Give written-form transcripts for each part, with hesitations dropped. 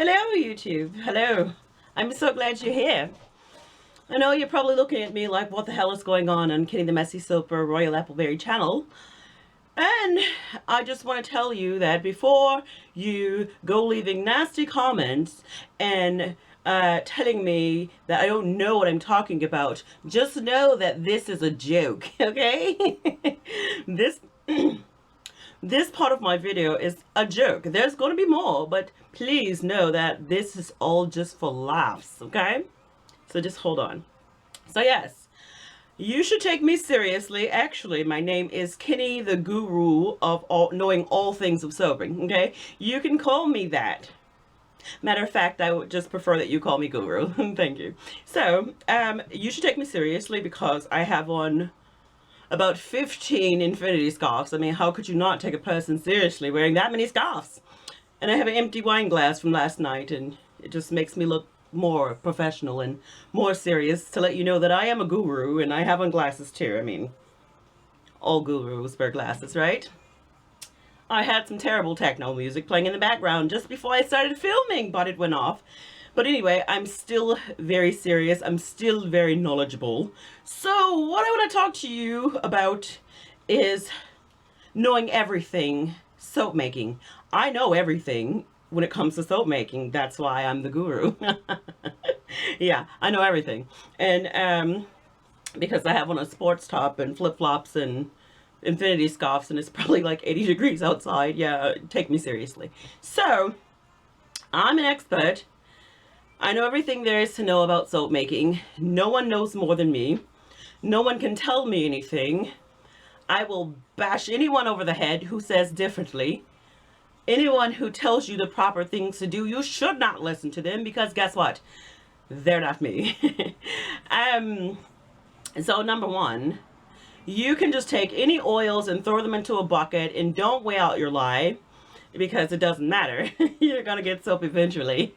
Hello, YouTube. Hello. I'm so glad you're here. I know you're probably looking at me like, what the hell is going on Kenny the Messy Soaper Royal Appleberry channel? And I just want to tell you that before you go leaving nasty comments and telling me that I don't know what I'm talking about, just know that this is a joke, okay? this This part of my video is a joke. There's going to be more, but please know that this is all just for laughs, okay? So just hold on. So yes, you should take me seriously. Actually, my name is Kenny, the guru of knowing all things of soaping, okay? You can call me that. Matter of fact, I would just prefer that you call me guru. Thank you. So, you should take me seriously because I have on about 15 infinity scarves. I mean, how could you not take a person seriously wearing that many scarves? And I have an empty wine glass from last night, and it just makes me look more professional and more serious to let you know that I am a guru and I have on glasses too. I mean, all gurus wear glasses, right? I had some terrible techno music playing in the background just before I started filming, but it went off. But anyway, I'm still very serious. I'm still very knowledgeable. So what I want to talk to you about is knowing everything soap making. I know everything when it comes to soap making. That's why I'm the guru. Yeah, I know everything. And because I have on a sports top and flip-flops and infinity scarves, and it's probably like 80 degrees outside. Yeah, take me seriously. So I'm an expert. I know everything there is to know about soap making. No one knows more than me. No one can tell me anything. I will bash anyone over the head who says differently. Anyone who tells you the proper things to do, you should not listen to them, because guess what? They're not me. So number one, you can just take any oils and throw them into a bucket and don't weigh out your lye, because it doesn't matter. You're gonna get soap eventually.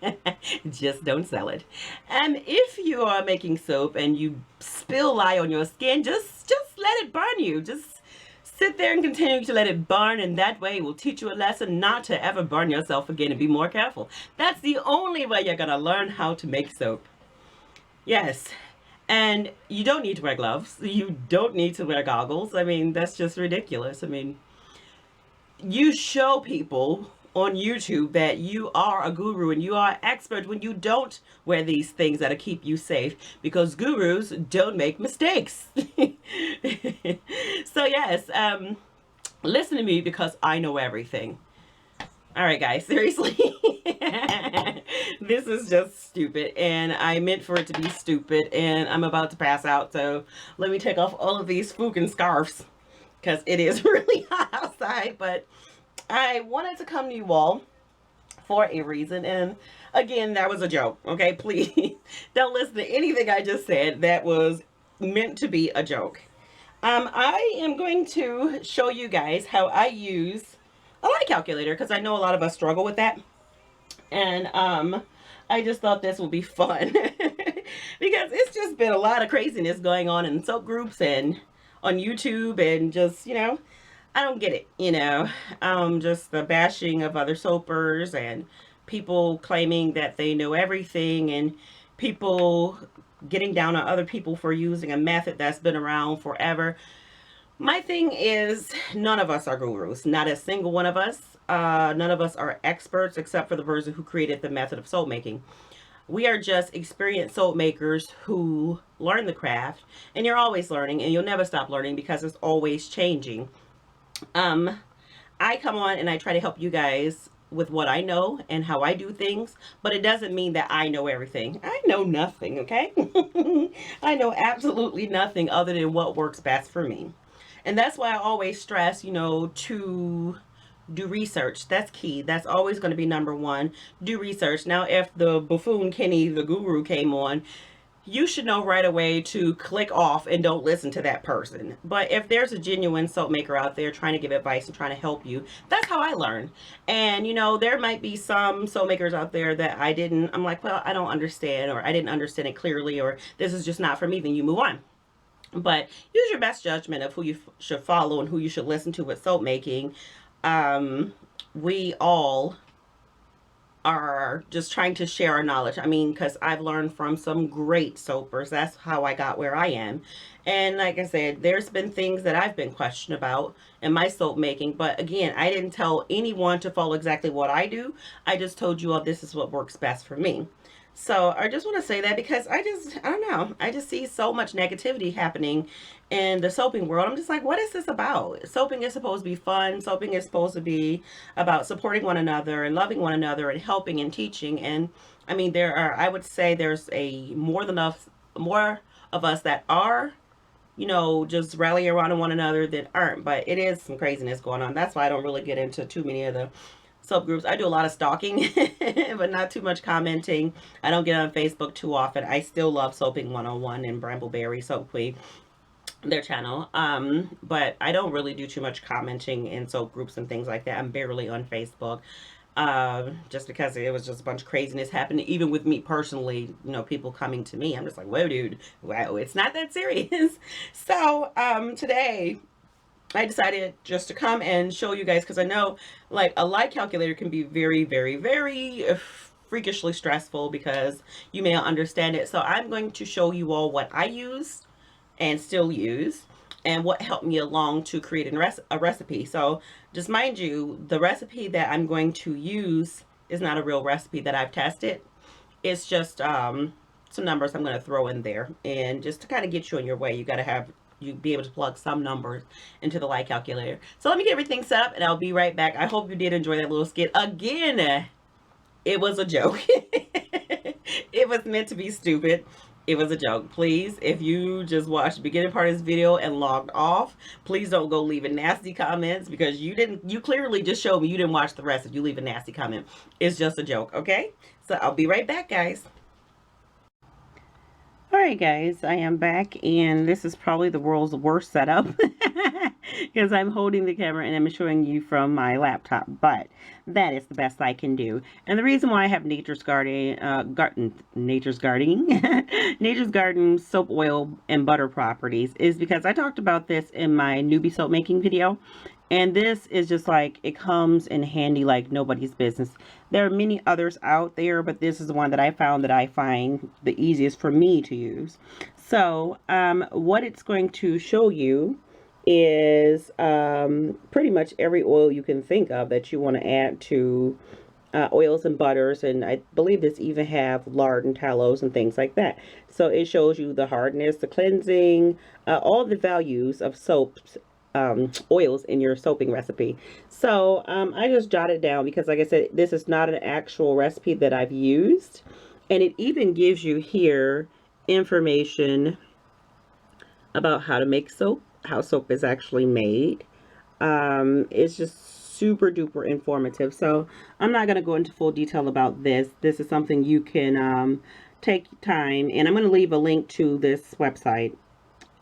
Just don't sell it. And if you are making soap and you spill lye on your skin, just let it burn you. Just sit there and continue to let it burn, and that way it will teach you a lesson not to ever burn yourself again, and be more careful. That's the only way you're gonna learn how to make soap. Yes. And you don't need to wear gloves. You don't need to wear goggles. I mean, that's just ridiculous. I mean, you show people on YouTube that you are a guru and you are an expert when you don't wear these things that'll keep you safe, because gurus don't make mistakes. So yes, listen to me because I know everything. All right, guys, seriously. This is just stupid, and I meant for it to be stupid, and I'm about to pass out, so let me take off all of these fucking scarves because it is really hot outside. But I wanted to come to you all for a reason, and again, that was a joke, okay? Please don't listen to anything I just said. That was meant to be a joke. I am going to show you guys how I use a lye calculator, because I know a lot of us struggle with that, and I just thought this would be fun because it's just been a lot of craziness going on in soap groups and on YouTube, and just, you know, I don't get it, you know, just the bashing of other soapers and people claiming that they know everything, and people getting down on other people for using a method that's been around forever. My thing is, none of us are gurus. Not a single one of us. None of us are experts except for the person who created the method of soap making. We are just experienced soap makers who learn the craft, and you're always learning, and you'll never stop learning because it's always changing. I come on and I try to help you guys with what I know and how I do things, but it doesn't mean that I know everything. I know nothing, okay? I know absolutely nothing other than what works best for me. And that's why I always stress, you know, to do research. That's key. That's always going to be number one. Do research. Now, if the buffoon Kenny, the guru, came on, you should know right away to click off and don't listen to that person. But if there's a genuine soap maker out there trying to give advice and trying to help you, that's how I learn. And, you know, there might be some soap makers out there that I'm like, well, I don't understand, or I didn't understand it clearly, or this is just not for me, then you move on. But use your best judgment of who you should follow and who you should listen to with soap making. We all are just trying to share our knowledge. I mean, because I've learned from some great soapers. That's how I got where I am. And like I said, there's been things that I've been questioned about in my soap making. But again, I didn't tell anyone to follow exactly what I do. I just told you all this is what works best for me. So I just want to say that because I don't know, I just see so much negativity happening in the soaping world. I'm just like, what is this about? Soaping is supposed to be fun. Soaping is supposed to be about supporting one another and loving one another and helping and teaching. And I mean, I would say there's more of us that are, just rallying around one another than aren't. But it is some craziness going on. That's why I don't really get into too many of the soap groups. I do a lot of stalking, but not too much commenting. I don't get on Facebook too often. I still love Soaping 101 and Brambleberry Soap Queen, their channel. But I don't really do too much commenting in soap groups and things like that. I'm barely on Facebook. Just because it was just a bunch of craziness happening, even with me personally, people coming to me. I'm just like, whoa, dude, wow, it's not that serious. So, today, I decided just to come and show you guys, because I know like a light calculator can be very, very, very freakishly stressful because you may not understand it. So I'm going to show you all what I use and still use and what helped me along to create a recipe. So just mind you, the recipe that I'm going to use is not a real recipe that I've tested. It's just some numbers I'm going to throw in there, and just to kind of get you on your way, you got to have you be able to plug some numbers into the light calculator. So let me get everything set up and I'll be right back. I hope you did enjoy that little skit. Again, it was a joke. It was meant to be stupid. It was a joke. Please, if you just watched the beginning part of this video and logged off, please don't go leaving nasty comments, because you clearly just showed me you didn't watch the rest if you leave a nasty comment. It's just a joke, okay? So I'll be right back, guys. Alright guys, I am back, and this is probably the world's worst setup because I'm holding the camera and I'm showing you from my laptop, but that is the best I can do. And the reason why I have Nature's Garden Nature's Garden soap oil and butter properties is because I talked about this in my newbie soap making video. And this is just like, it comes in handy like nobody's business. There are many others out there, but this is the one that I found that I find the easiest for me to use. So what it's going to show you is pretty much every oil you can think of that you want to add to oils and butters. And I believe this even have lard and tallows and things like that. So it shows you the hardness, the cleansing, all the values of soaps, oils in your soaping recipe. So I just jotted down because, like I said, this is not an actual recipe that I've used, and it even gives you here information about how to make soap, how soap is actually made. It's just super duper informative. So I'm not going to go into full detail about this. This is something you can take time, and I'm going to leave a link to this website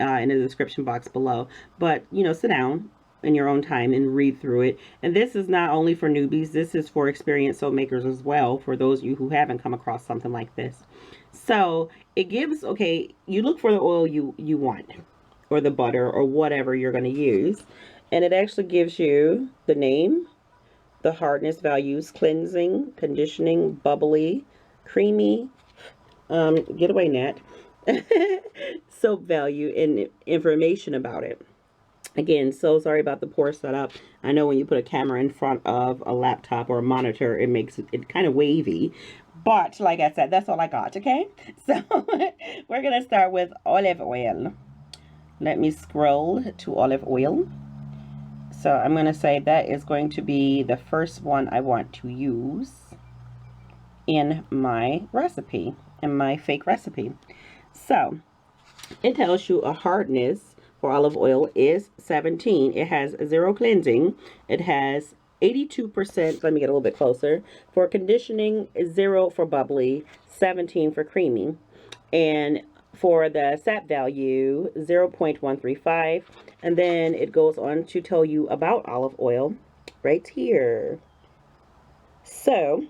in the description box below. But sit down in your own time and read through it. And this is not only for newbies, this is for experienced soap makers as well, for those of you who haven't come across something like this. So it gives, okay, you look for the oil you want, or the butter, or whatever you're going to use, and it actually gives you the name, the hardness values, cleansing, conditioning, bubbly, creamy, get away Nat, soap value, and information about it. Again, so sorry about the poor setup. I know when you put a camera in front of a laptop or a monitor, it makes it kind of wavy. But like I said, that's all I got, okay? So we're going to start with olive oil. Let me scroll to olive oil. So I'm going to say that is going to be the first one I want to use in my recipe, in my fake recipe. So it tells you a hardness for olive oil is 17. It has 0 cleansing. It has 82%, let me get a little bit closer, for conditioning, 0 for bubbly, 17 for creamy. And for the sap value, 0.135. And then it goes on to tell you about olive oil right here. So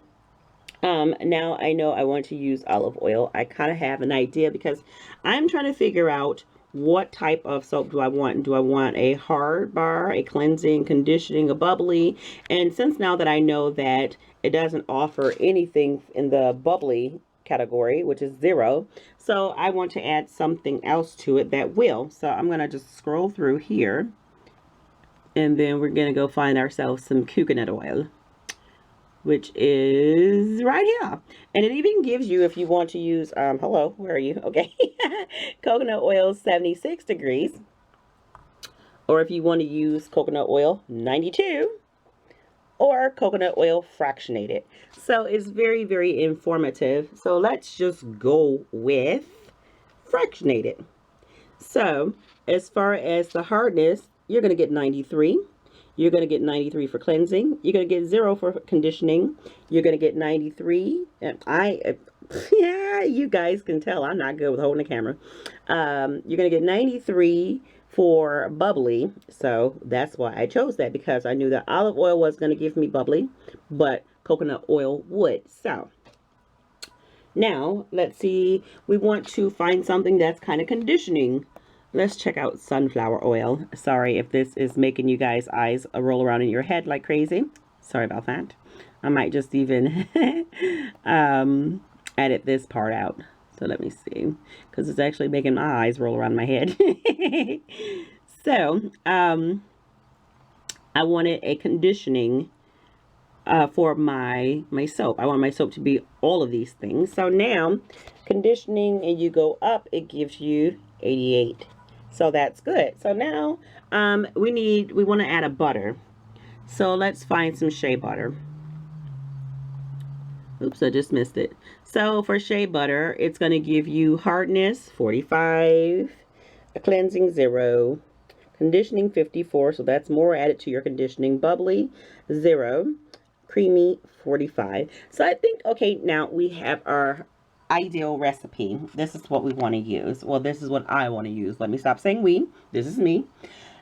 now I know I want to use olive oil. I kind of have an idea because I'm trying to figure out what type of soap do I want? Do I want a hard bar, a cleansing, conditioning, a bubbly? And since now that I know that it doesn't offer anything in the bubbly category, which is 0, so I want to add something else to it that will. So I'm going to just scroll through here, and then we're going to go find ourselves some coconut oil, which is right here. And it even gives you, if you want to use, hello, where are you? Okay. Coconut oil 76 degrees. Or if you want to use coconut oil 92. Or coconut oil fractionated. So it's very, very informative. So let's just go with fractionated. So as far as the hardness, you're going to get 93. You're going to get 93 for cleansing. You're going to get 0 for conditioning. You're going to get 93. And yeah, you guys can tell I'm not good with holding the camera. You're going to get 93 for bubbly. So that's why I chose that, because I knew that olive oil was going to give me bubbly, but coconut oil would. So now let's see. We want to find something that's kind of conditioning. Let's check out sunflower oil. Sorry if this is making you guys' eyes roll around in your head like crazy. Sorry about that. I might just even edit this part out. So let me see, because it's actually making my eyes roll around my head. So I wanted a conditioning for my soap. I want my soap to be all of these things. So now conditioning, and you go up, it gives you 88. So that's good. So now we want to add a butter. So let's find some shea butter. Oops, I just missed it. So for shea butter, it's going to give you hardness 45, a cleansing 0, conditioning 54. So that's more added to your conditioning. Bubbly 0, creamy 45. So I think, okay, now we have our ideal recipe. This is what we want to use. Well, this is what I want to use. Let me stop saying we. This is me.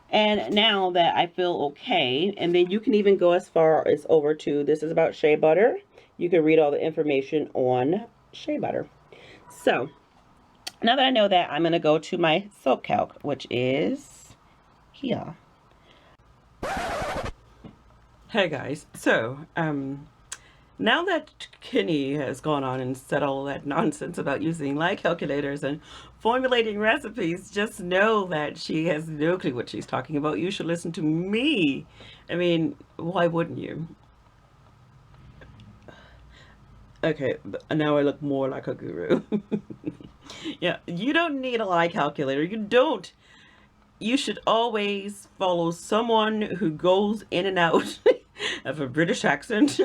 And now that I feel okay, and then you can even go as far as over to, this is about shea butter. You can read all the information on shea butter. So now that I know that, I'm going to go to my soap calc, which is here. Hey guys, so now that Kenny has gone on and said all that nonsense about using like calculators and formulating recipes, just know that she has no clue what she's talking about. You should listen to me. I mean, why wouldn't you? Okay, now I look more like a guru. Yeah, you don't need a like calculator. You don't. You should always follow someone who goes in and out of a British accent.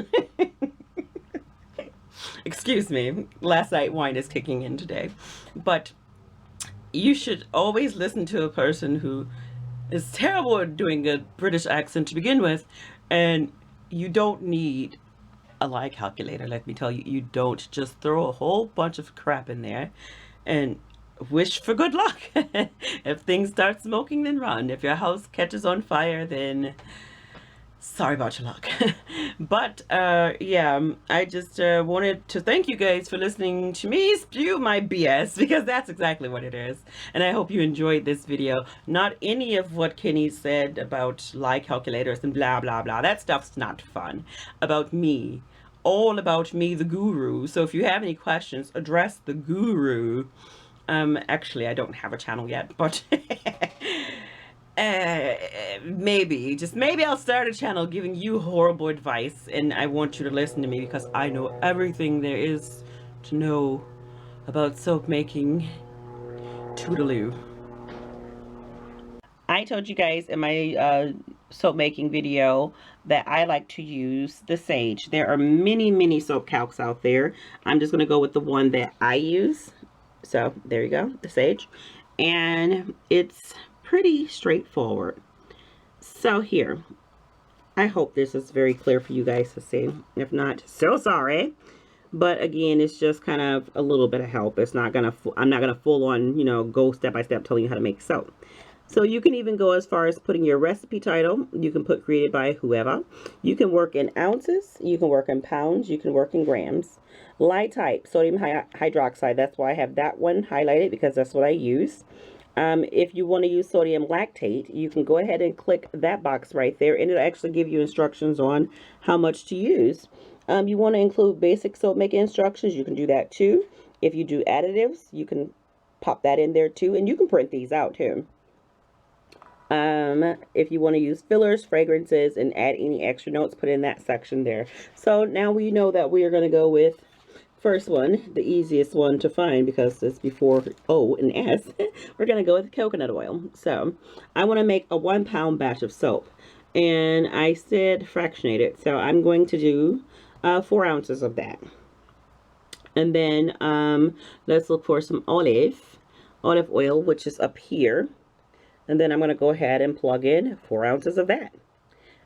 Excuse me, last night wine is kicking in today. But you should always listen to a person who is terrible at doing a British accent to begin with, and you don't need a lie calculator. Let me tell you, you don't. Just throw a whole bunch of crap in there and wish for good luck. If things start smoking, then run. If your house catches on fire, then sorry about your luck. But yeah, I just wanted to thank you guys for listening to me spew my BS, because that's exactly what it is. And I hope you enjoyed this video. Not any of what Kenny said about lie calculators and blah blah blah. That stuff's not fun. About me. All about me, the guru. So if you have any questions, address the guru. Actually, I don't have a channel yet, but maybe, just maybe I'll start a channel giving you horrible advice, and I want you to listen to me because I know everything there is to know about soap making. Toodaloo. I told you guys in my soap making video that I like to use the Sage. There are many soap calcs out there. I'm just going to go with the one that I use. So there you go, the Sage. And it's pretty straightforward. So here, I hope this is very clear for you guys to see. If not, so sorry. But again, it's just kind of a little bit of help. It's not gonna, I'm not gonna full on, you know, go step by step telling you how to make soap. So you can even go as far as putting your recipe title. You can put created by whoever. You can work in ounces. You can work in pounds. You can work in grams. Light type, sodium hydroxide. That's why I have that one highlighted, because that's what I use. If you want to use sodium lactate, you can go ahead and click that box right there, and it'll actually give you instructions on how much to use. You want to include basic soap making instructions, you can do that too. If you do additives, you can pop that in there too, and you can print these out too. If you want to use fillers, fragrances, and add any extra notes, put in that section there. So now we know that we are going to go with first one, the easiest one to find because it's before O and S. We're going to go with coconut oil. So I want to make a 1 pound batch of soap, and I said fractionate it. So I'm going to do 4 ounces of that. And then let's look for some olive oil, which is up here. And then I'm going to go ahead and plug in 4 ounces of that.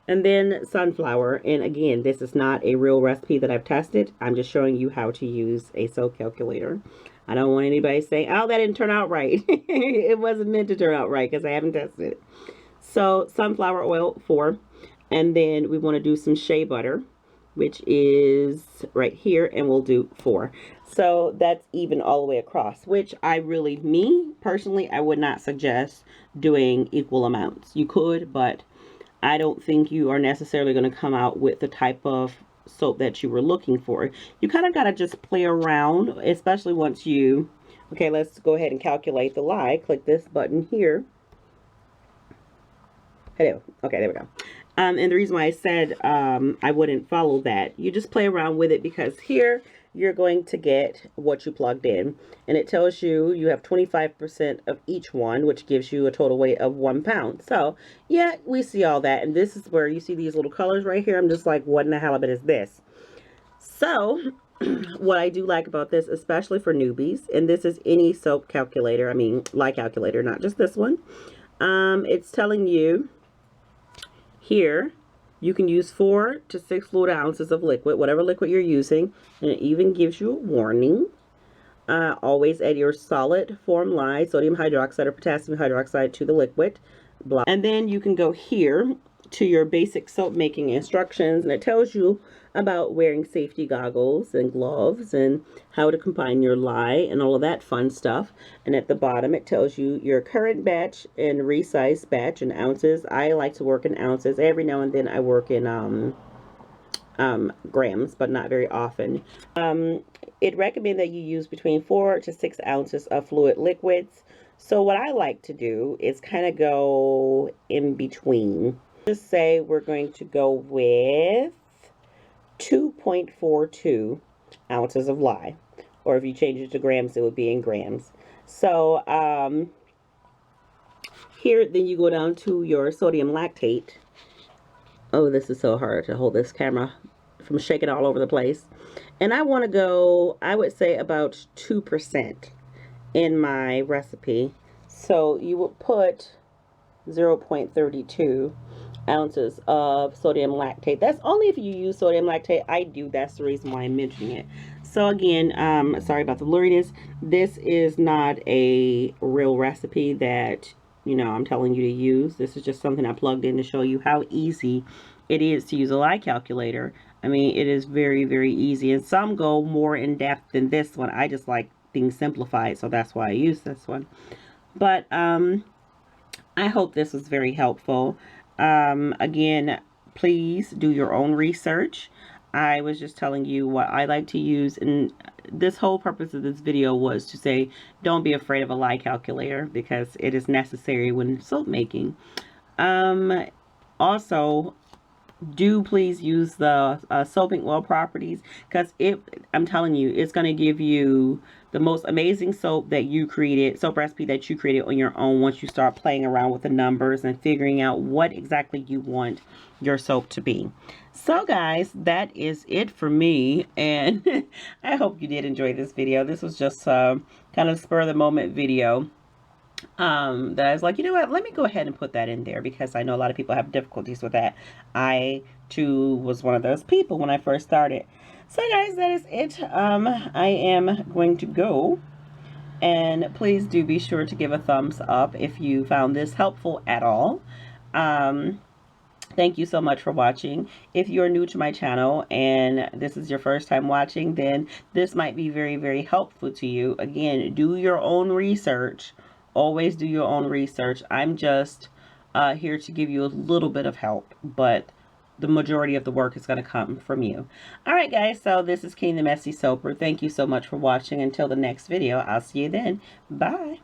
And then sunflower. And again, this is not a real recipe that I've tested. I'm just showing you how to use a soap calculator. I don't want anybody saying, oh, that didn't turn out right. It wasn't meant to turn out right because I haven't tested it. So sunflower oil, 4. And then we want to do some shea butter, which is right here, and we'll do 4. So that's even all the way across, which me personally, I would not suggest doing equal amounts. You could, but I don't think you are necessarily going to come out with the type of soap that you were looking for. You kind of got to just play around, especially once you, okay, let's go ahead and calculate the lye. Click this button here. Hello. Okay, there we go. And the reason why I said I wouldn't follow that, you just play around with it because here you're going to get what you plugged in. And it tells you you have 25% of each one, which gives you a total weight of 1 pound. So, yeah, we see all that. And this is where you see these little colors right here. I'm just like, what in the hell of it is this? So, what I do like about this, especially for newbies, and this is any soap calculator, I mean, lye calculator, not just this one. It's telling you here, you can use 4 to 6 fluid ounces of liquid, whatever liquid you're using, and it even gives you a warning. Always add your solid form lye, sodium hydroxide or potassium hydroxide to the liquid. Blah. And then you can go here to your basic soap making instructions, and it tells you about wearing safety goggles and gloves and how to combine your lye and all of that fun stuff. And at the bottom it tells you your current batch and resized batch in ounces. I like to work in ounces. Every now and then I work in grams, but not very often. It recommends that you use between 4 to 6 ounces of fluid liquids. So what I like to do is kind of go in between. Just say we're going to go with 2.42 ounces of lye, or if you change it to grams, it would be in grams. So here, then you go down to your sodium lactate. Oh, this is so hard to hold this camera from shaking all over the place. And I want to go, I would say about 2% in my recipe. So you would put 0.32 ounces of sodium lactate. That's only if you use sodium lactate. I do. That's the reason why I'm mentioning it. So again, sorry about the blurriness. This is not a real recipe that, you know, I'm telling you to use. This is just something I plugged in to show you how easy it is to use a lye calculator. I mean, it is very, very easy. And some go more in depth than this one. I just like things simplified, so that's why I use this one. But I hope this was very helpful. Again, please do your own research. I was just telling you what I like to use, and this whole purpose of this video was to say don't be afraid of a lye calculator because it is necessary when soap making. Also, do please use the soaping oil properties, because I'm telling you, it's going to give you the most amazing soap recipe that you created on your own once you start playing around with the numbers and figuring out what exactly you want your soap to be. So guys, that is it for me, and I hope you did enjoy this video. This was just kind of spur of the moment video. That I was like, you know what, let me go ahead and put that in there because I know a lot of people have difficulties with that. I too was one of those people when I first started. So guys, that is it. I am going to go, and please do be sure to give a thumbs up if you found this helpful at all. Thank you so much for watching. If you're new to my channel and this is your first time watching, then this might be very, very helpful to you. Again, do your own research always do your own research. I'm just here to give you a little bit of help, but the majority of the work is going to come from you. All right, guys, so this is Kenny the Messy Soaper. Thank you so much for watching. Until the next video, I'll see you then. Bye.